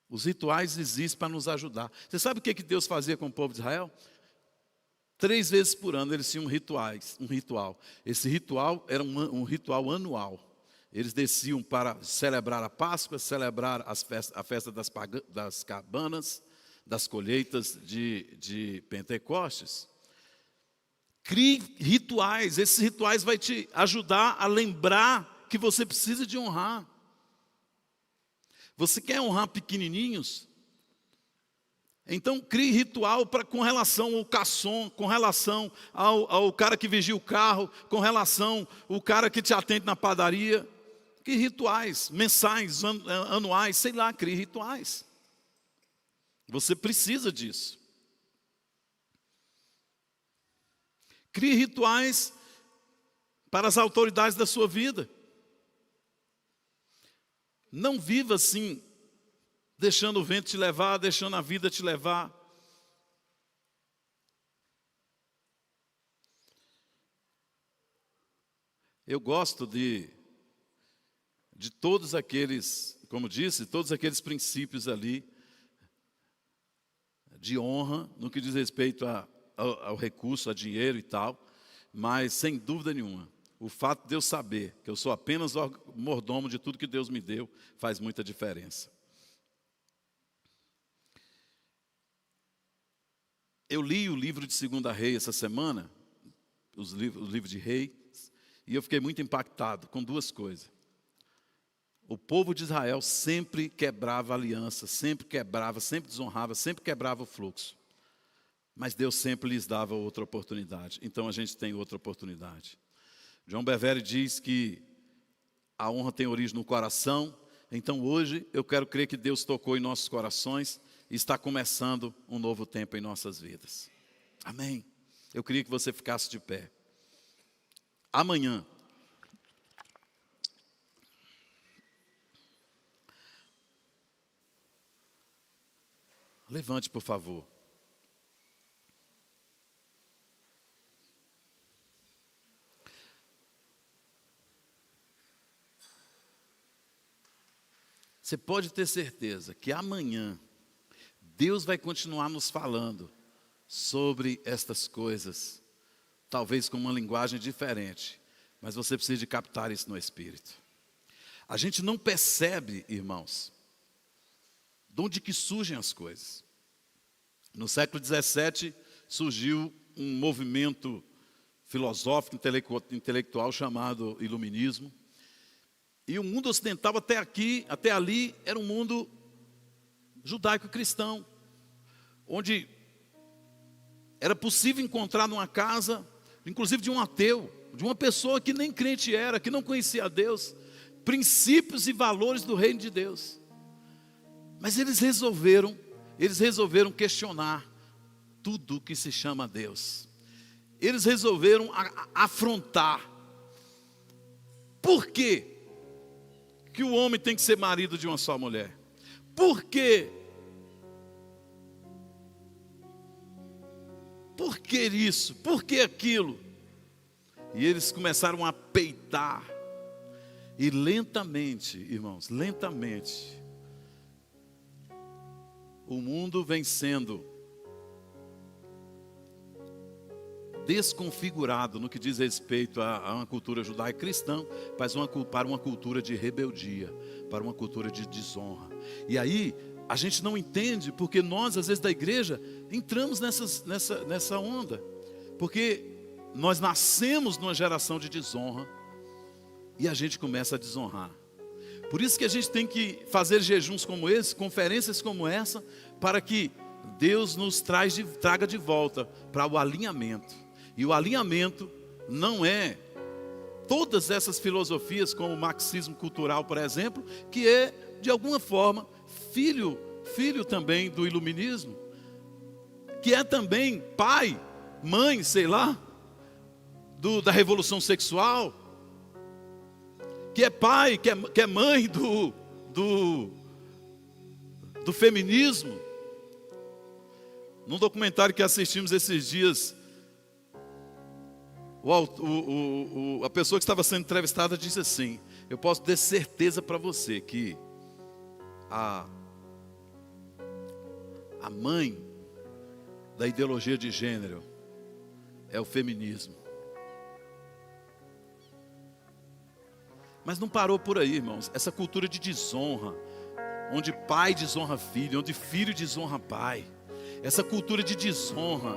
Os rituais existem para nos ajudar. Você sabe o que Deus fazia com o povo de Israel? 3 vezes por ano eles tinham um ritual. Esse ritual era um ritual anual. Eles desciam para celebrar a Páscoa, celebrar a festa das cabanas, das colheitas de Pentecostes. Crie rituais. Esses rituais vão te ajudar a lembrar que você precisa de honrar. Você quer honrar pequenininhos? Então crie ritual com relação ao garçom, com relação ao cara que vigia o carro, com relação ao cara que te atende na padaria. Crie rituais mensais, anuais, sei lá, crie rituais. Você precisa disso. Crie rituais para as autoridades da sua vida. Não viva assim, deixando o vento te levar, deixando a vida te levar. Eu gosto de todos aqueles, como disse, todos aqueles princípios ali de honra, no que diz respeito ao recurso, a dinheiro e tal, mas sem dúvida nenhuma, o fato de eu saber que eu sou apenas o mordomo de tudo que Deus me deu, faz muita diferença. Eu li o livro de 2 Reis essa semana, o livro de Reis, e eu fiquei muito impactado com 2 coisas. O povo de Israel sempre quebrava a aliança, sempre quebrava, sempre desonrava, sempre quebrava o fluxo. Mas Deus sempre lhes dava outra oportunidade. Então a gente tem outra oportunidade. John Bevere diz que a honra tem origem no coração. Então hoje eu quero crer que Deus tocou em nossos corações e está começando um novo tempo em nossas vidas. Amém. Eu queria que você ficasse de pé. Amanhã Levante, por favor. Você pode ter certeza que amanhã Deus vai continuar nos falando sobre estas coisas, talvez com uma linguagem diferente, mas você precisa de captar isso no Espírito. A gente não percebe, irmãos, de onde que surgem as coisas. No século XVII surgiu um movimento filosófico, intelectual chamado Iluminismo. E o mundo ocidental até ali, era um mundo judaico-cristão, onde era possível encontrar numa casa, inclusive de um ateu, de uma pessoa que nem crente era, que não conhecia a Deus, princípios e valores do reino de Deus. Mas eles resolveram questionar tudo que se chama Deus. Eles resolveram afrontar. Por quê que o homem tem que ser marido de uma só mulher? Por quê? Por que isso? Por que aquilo? E eles começaram a peitar. E lentamente, irmãos, lentamente, o mundo vem sendo desconfigurado no que diz respeito a uma cultura judaico-cristã, para uma cultura de rebeldia, para uma cultura de desonra. E aí, a gente não entende, porque nós, às vezes, da igreja, entramos nessa onda. Porque nós nascemos numa geração de desonra, e a gente começa a desonrar. Por isso que a gente tem que fazer jejuns como esse, conferências como essa, para que Deus nos traga de volta para o alinhamento. E o alinhamento não é todas essas filosofias, como o marxismo cultural, por exemplo, que é, de alguma forma, filho também do iluminismo, que é também pai, mãe, sei lá, da revolução sexual, que é pai, que é mãe do feminismo. Num documentário que assistimos esses dias, a pessoa que estava sendo entrevistada disse assim: eu posso ter certeza para você que a mãe da ideologia de gênero é o feminismo. Mas não parou por aí, irmãos. Essa cultura de desonra, onde pai desonra filho, onde filho desonra pai, essa cultura de desonra,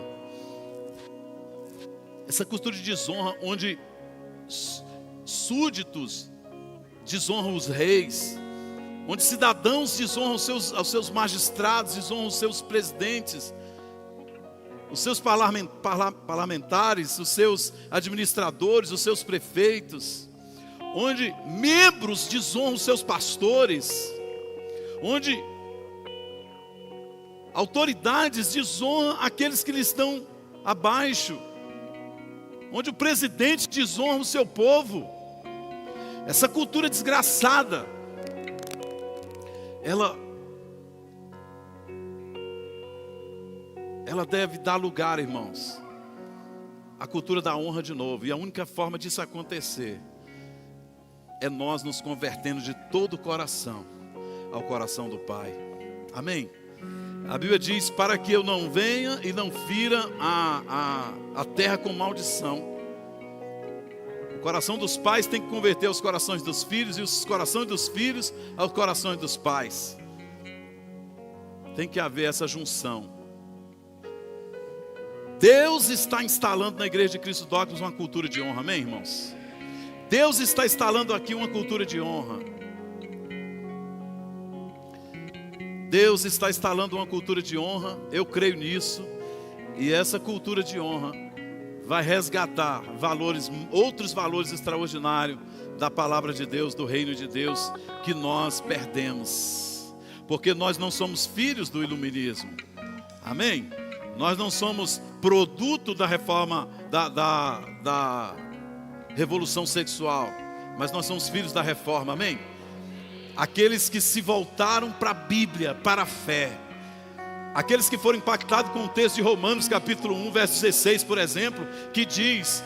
onde súditos desonram os reis, onde cidadãos desonram os seus magistrados, desonram os seus presidentes, os seus parlamentares, os seus administradores, os seus prefeitos, onde membros desonram os seus pastores, onde autoridades desonram aqueles que lhe estão abaixo, onde o presidente desonra o seu povo. Essa cultura desgraçada, ela deve dar lugar, irmãos, à cultura da honra de novo. E a única forma disso acontecer é nós nos convertendo de todo o coração ao coração do Pai. Amém? A Bíblia diz: para que eu não venha e não fira a terra com maldição. O coração dos pais tem que converter os corações dos filhos, e os corações dos filhos aos corações dos pais. Tem que haver essa junção. Deus está instalando na igreja de Cristo Dogmas uma cultura de honra, amém, irmãos? Deus está instalando aqui uma cultura de honra. Deus está instalando uma cultura de honra, eu creio nisso. E essa cultura de honra vai resgatar outros valores extraordinários da palavra de Deus, do reino de Deus, que nós perdemos. Porque nós não somos filhos do iluminismo. Amém? Nós não somos produto da reforma, da revolução sexual, mas nós somos filhos da reforma, amém? Aqueles que se voltaram para a Bíblia, para a fé, Aqueles que foram impactados com o texto de Romanos capítulo 1, verso 16, por exemplo, que diz,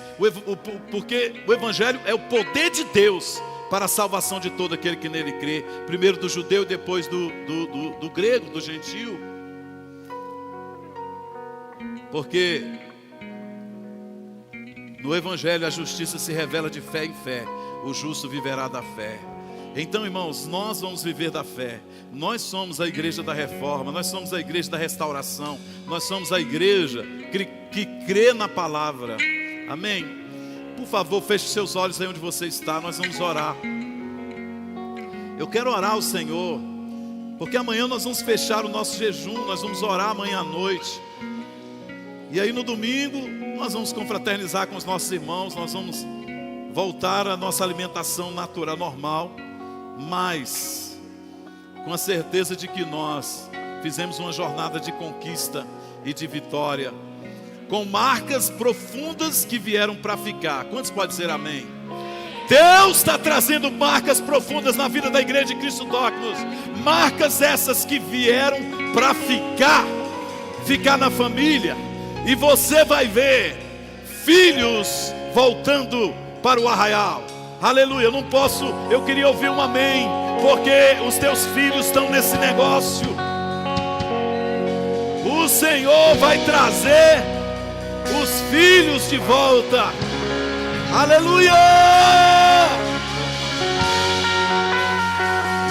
porque o Evangelho é o poder de Deus para a salvação de todo aquele que nele crê, primeiro do judeu e depois do grego, do gentio. Porque no Evangelho a justiça se revela de fé em fé, o justo viverá da fé. Então, irmãos, nós vamos viver da fé. Nós somos a igreja da reforma, nós somos a igreja da restauração, nós somos a igreja que crê na palavra. Amém? Por favor, feche seus olhos aí onde você está, nós vamos orar. Eu quero orar ao Senhor, porque amanhã nós vamos fechar o nosso jejum, nós vamos orar amanhã à noite. E aí no domingo, nós vamos confraternizar com os nossos irmãos, nós vamos voltar à nossa alimentação natural, normal, mas com a certeza de que nós fizemos uma jornada de conquista e de vitória, com marcas profundas que vieram para ficar. Quantos podem dizer amém? Deus está trazendo marcas profundas na vida da igreja de Cristo Docnos, marcas essas que vieram para ficar na família, e você vai ver filhos voltando para o arraial. Aleluia, eu queria ouvir um amém, porque os teus filhos estão nesse negócio. O Senhor vai trazer os filhos de volta. Aleluia!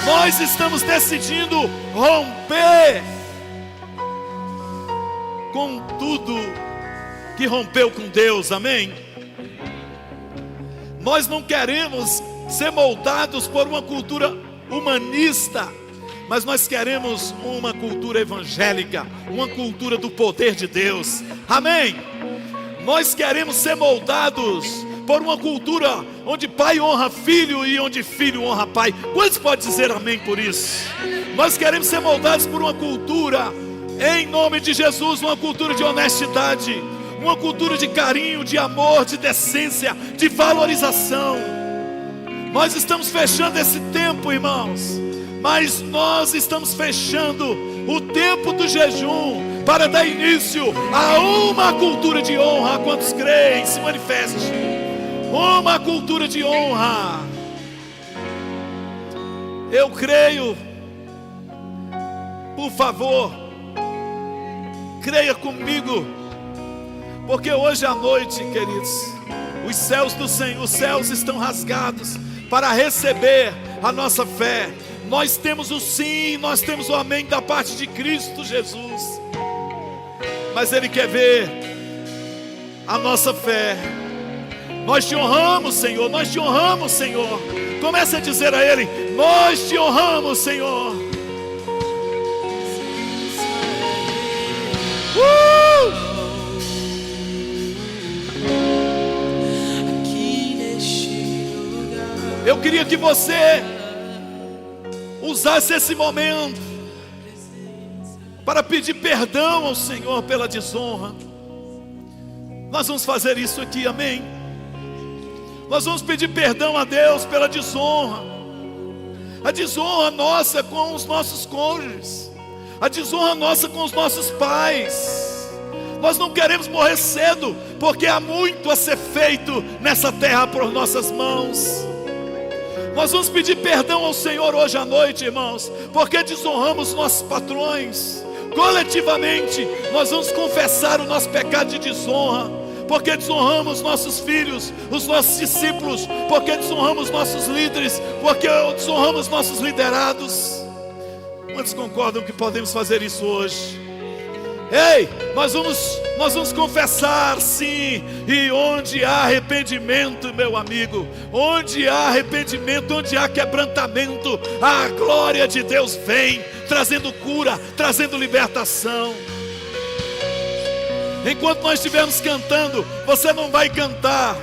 Nós estamos decidindo romper com tudo que rompeu com Deus, amém? Nós não queremos ser moldados por uma cultura humanista, mas nós queremos uma cultura evangélica, uma cultura do poder de Deus, amém? Nós queremos ser moldados por uma cultura onde pai honra filho e onde filho honra pai. Quantos podem dizer amém por isso? Nós queremos ser moldados por uma cultura, em nome de Jesus, uma cultura de honestidade, uma cultura de carinho, de amor, de decência, de valorização. Nós estamos fechando esse tempo, irmãos, mas nós estamos fechando o tempo do jejum para dar início a uma cultura de honra. Quantos creem? Se manifeste. Uma cultura de honra. Eu creio. Por favor, creia comigo, porque hoje à noite, queridos, os céus do Senhor, os céus estão rasgados para receber a nossa fé. Nós temos o sim, nós temos o amém da parte de Cristo Jesus, mas Ele quer ver a nossa fé. Nós te honramos, Senhor, nós te honramos, Senhor. Comece a dizer a Ele: nós te honramos, Senhor. Eu queria que você usasse esse momento para pedir perdão ao Senhor pela desonra. Nós vamos fazer isso aqui, amém? Nós vamos pedir perdão a Deus pela desonra. A desonra nossa com os nossos cônjuges, a desonra nossa com os nossos pais. Nós não queremos morrer cedo, porque há muito a ser feito nessa terra por nossas mãos. Nós vamos pedir perdão ao Senhor hoje à noite, irmãos, porque desonramos nossos patrões. Coletivamente, nós vamos confessar o nosso pecado de desonra, porque desonramos nossos filhos, os nossos discípulos, porque desonramos nossos líderes, porque desonramos nossos liderados. Quantos concordam que podemos fazer isso hoje? Ei, nós vamos confessar, sim. E onde há arrependimento, meu amigo, onde há arrependimento, onde há quebrantamento, a glória de Deus vem, trazendo cura, trazendo libertação. Enquanto nós estivermos cantando, você não vai cantar,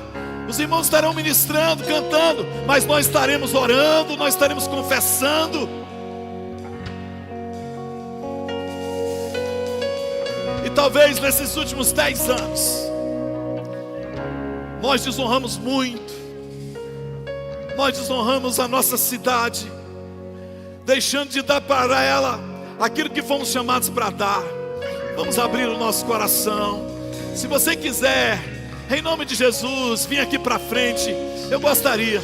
os irmãos estarão ministrando, cantando, mas nós estaremos orando, nós estaremos confessando. E talvez nesses últimos 10 anos nós desonramos muito. Nós desonramos a nossa cidade, deixando de dar para ela aquilo que fomos chamados para dar. Vamos abrir o nosso coração. Se você quiser, em nome de Jesus, vir aqui para frente. Eu gostaria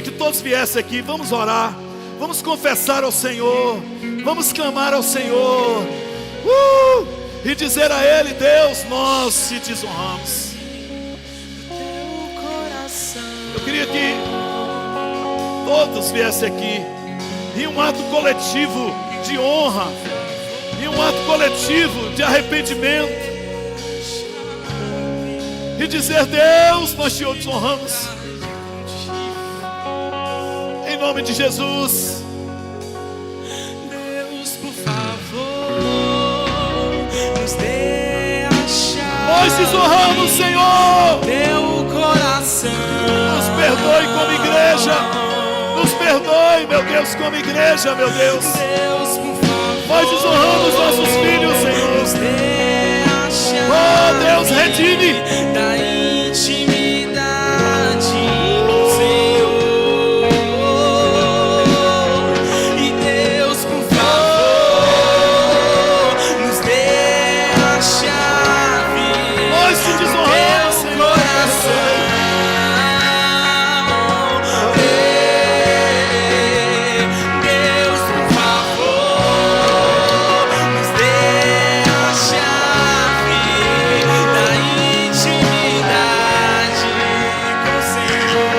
que todos viessem aqui. Vamos orar, vamos confessar ao Senhor, vamos clamar ao Senhor, e dizer a Ele: Deus, nós te desonramos. Eu queria que todos viessem aqui em um ato coletivo de honra, em um ato coletivo de arrependimento, e dizer: Deus, nós te desonramos. Em nome de Jesus. Deus, por favor, nos dê a chave. Nós desonramos, Senhor. Teu coração. Nos perdoe como igreja. Nos perdoe, meu Deus, como igreja, meu Deus. Deus, por favor, nós desonramos nossos filhos, Senhor. nos dê a chave. Oh, Deus, redime da intimidade com o Senhor. E Deus, por favor, nos dê a chave. Nós te desonramos, Teu Senhor. coração. Deus, por favor, nos dê a chave da intimidade com o Senhor,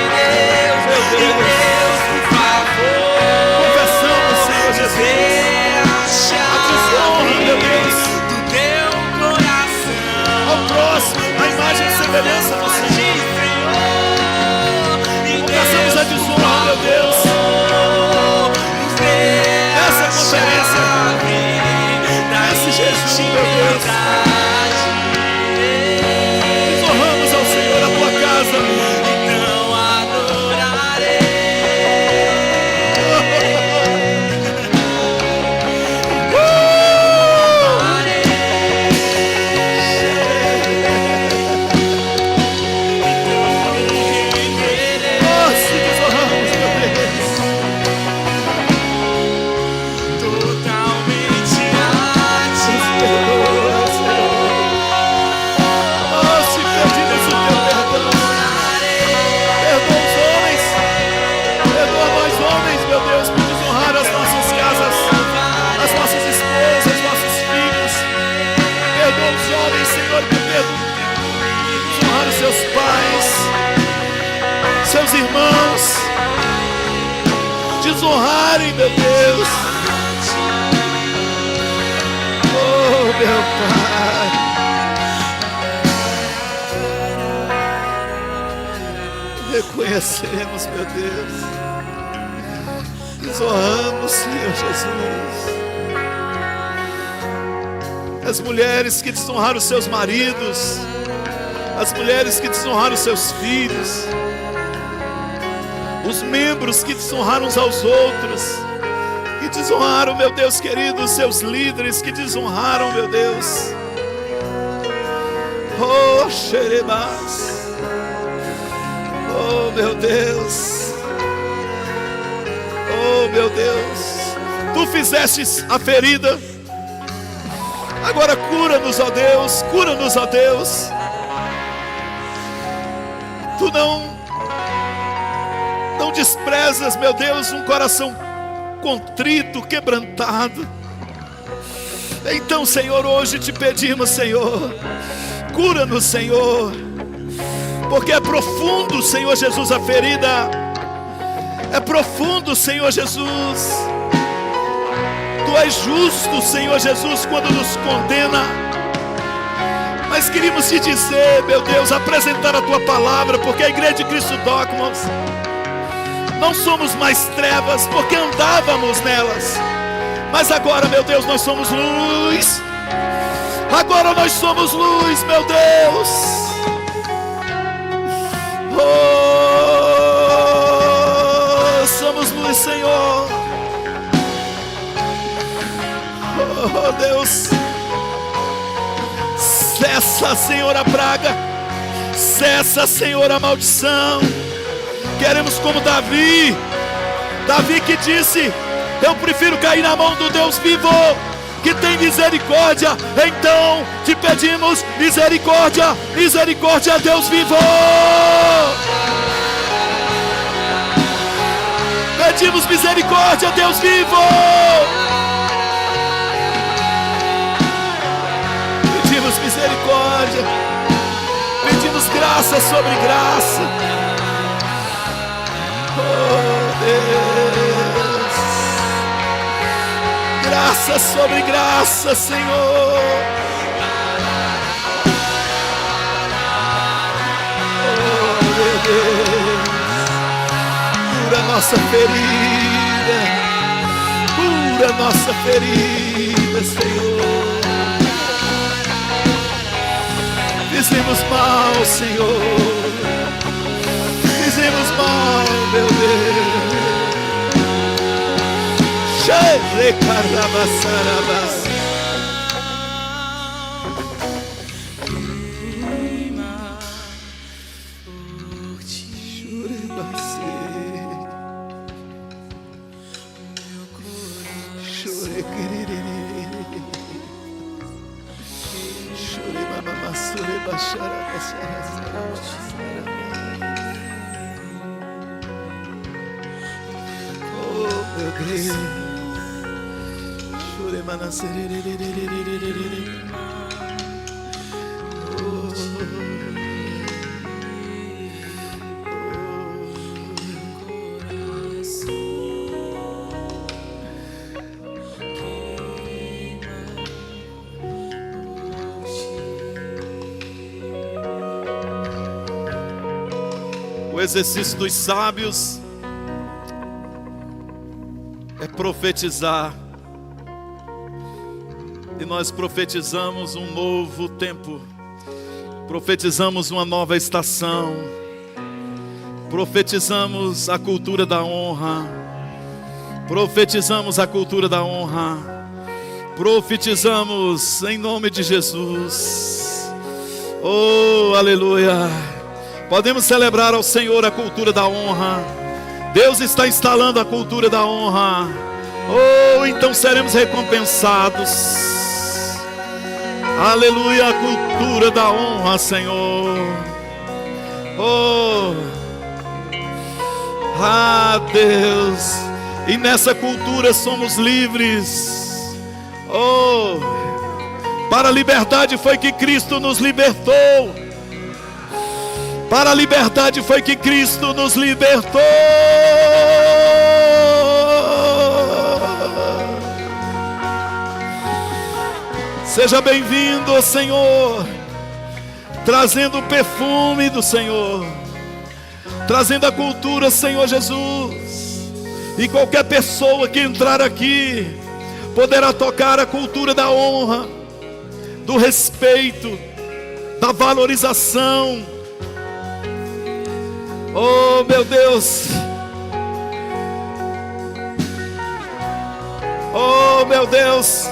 e Deus, por favor, Confessamos, Senhor nos Jesus, dê a chave meu Deus, do teu coração. ao próximo, a imagem e semelhança do Senhor. Confessamos a desonra, meu Deus. Nessa conferência, nesse jejum, meu Deus, desonramos ao Senhor a tua casa. Então adorarei. Nós te desonramos, meu Deus. Totalmente a ti. Nós te pedimos o teu perdão. Perdoa os homens. Perdoa nós homens, meu Deus, por desonrar as nossas casas, as nossas esposas, nossos filhos. Perdoa os homens, Senhor, por desonrar os seus pais, seus irmãos. Desonrarem, meu Deus. Oh, meu Pai. Reconhecemos, meu Deus. Desonramos, Senhor Jesus. As mulheres que desonraram os seus maridos, as mulheres que desonraram os seus filhos, os membros que desonraram uns aos outros, que desonraram, meu Deus querido, os seus líderes que desonraram, meu Deus. Oh, xerebás. Oh, meu Deus. Oh, meu Deus. Tu fizestes a ferida. Agora cura-nos, ó Deus. Cura-nos, ó Deus. Tu não desprezas, meu Deus, um coração contrito, quebrantado. Então, Senhor, hoje te pedimos, Senhor, cura-nos, Senhor, porque é profundo, Senhor Jesus, a ferida. É profundo, Senhor Jesus. Tu és justo, Senhor Jesus, quando nos condena. Mas queríamos te dizer, meu Deus, apresentar a tua palavra, porque a Igreja de Cristo Dogmas não somos mais trevas, porque andávamos nelas. Mas agora, meu Deus, nós somos luz. Agora nós somos luz, meu Deus. Oh, somos luz, Senhor. Oh, Deus. Cessa, Senhor, a praga. Cessa, Senhor, a maldição. Queremos como Davi que disse: eu prefiro cair na mão do Deus vivo que tem misericórdia. Então te pedimos misericórdia, misericórdia, Deus vivo. Pedimos misericórdia, Deus vivo. Pedimos misericórdia, pedimos graça sobre graça. Oh Deus, graça sobre graça, Senhor. Oh meu Deus, cura nossa ferida, cura nossa ferida, Senhor. Fizemos mal, Senhor, fizemos mal, meu Deus. Xere carabasarabas. Oh meu Deus, o exercício dos sábios é profetizar. E nós profetizamos um novo tempo. Profetizamos uma nova estação. Profetizamos a cultura da honra. Profetizamos a cultura da honra. Profetizamos em nome de Jesus. Oh, aleluia. Podemos celebrar ao Senhor a cultura da honra. Deus está instalando a cultura da honra. Oh, então seremos recompensados. Aleluia, a cultura da honra, Senhor. Oh, Deus. E nessa cultura somos livres. Oh, para a liberdade foi que Cristo nos libertou. Para a liberdade foi que Cristo nos libertou. Seja bem-vindo, Senhor, trazendo o perfume do Senhor, trazendo a cultura, Senhor Jesus. E qualquer pessoa que entrar aqui poderá tocar a cultura da honra, do respeito, da valorização. Oh meu Deus, oh meu Deus,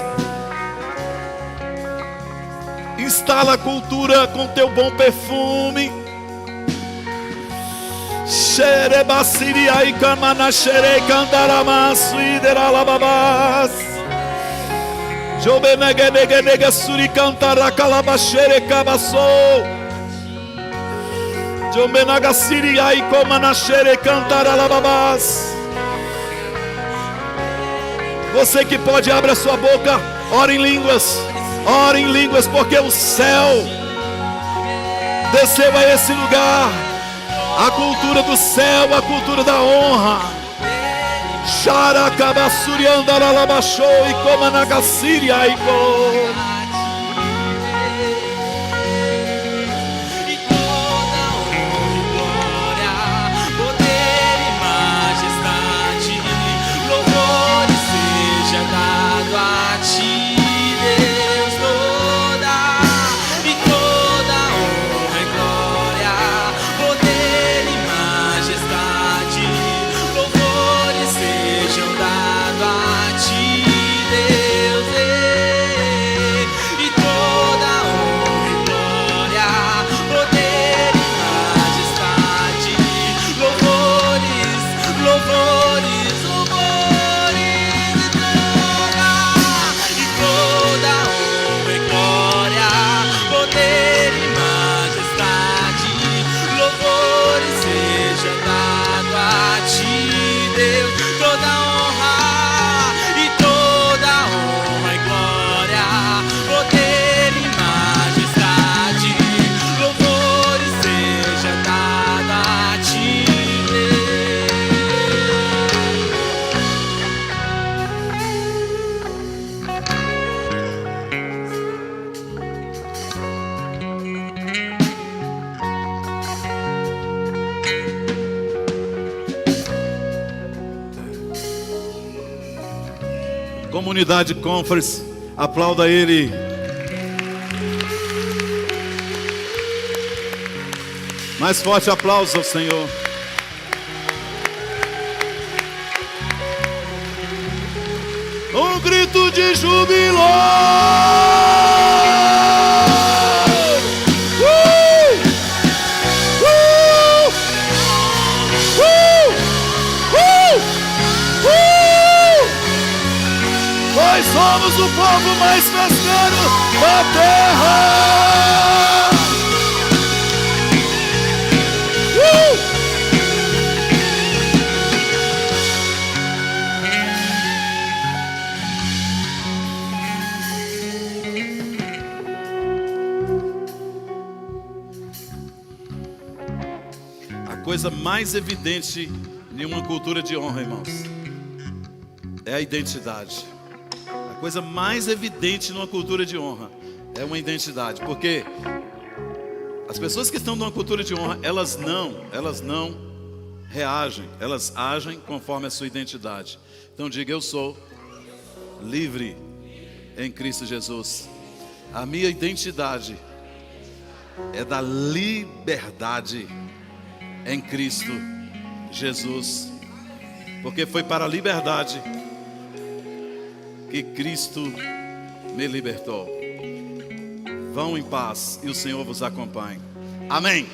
instala a cultura com teu bom perfume. Xerebasiri ai kamana xere candaramasu ideralababas. Jobenegedegedega suri cantara calabashere cabassou. Jobenagasiri ai komana xere cantaralababas. Você que pode, abre a sua boca, ora em línguas. Ora em línguas, porque o céu desceu a esse lugar. A cultura do céu, a cultura da honra. Xaracabasuri andaralabachou e komanagasiri aiko. Comunidade Conference, aplauda ele. Mais forte aplauso ao Senhor. Um grito de júbilo. Nós somos o povo mais festeiro da terra. A coisa mais evidente em uma cultura de honra, irmãos, é a identidade. A coisa mais evidente numa cultura de honra é uma identidade, porque as pessoas que estão numa cultura de honra, elas não reagem, elas agem conforme a sua identidade. Então diga: eu sou livre em Cristo Jesus. A minha identidade é da liberdade em Cristo Jesus, porque foi para a liberdade que Cristo me libertou. Vão em paz e o Senhor vos acompanhe. Amém.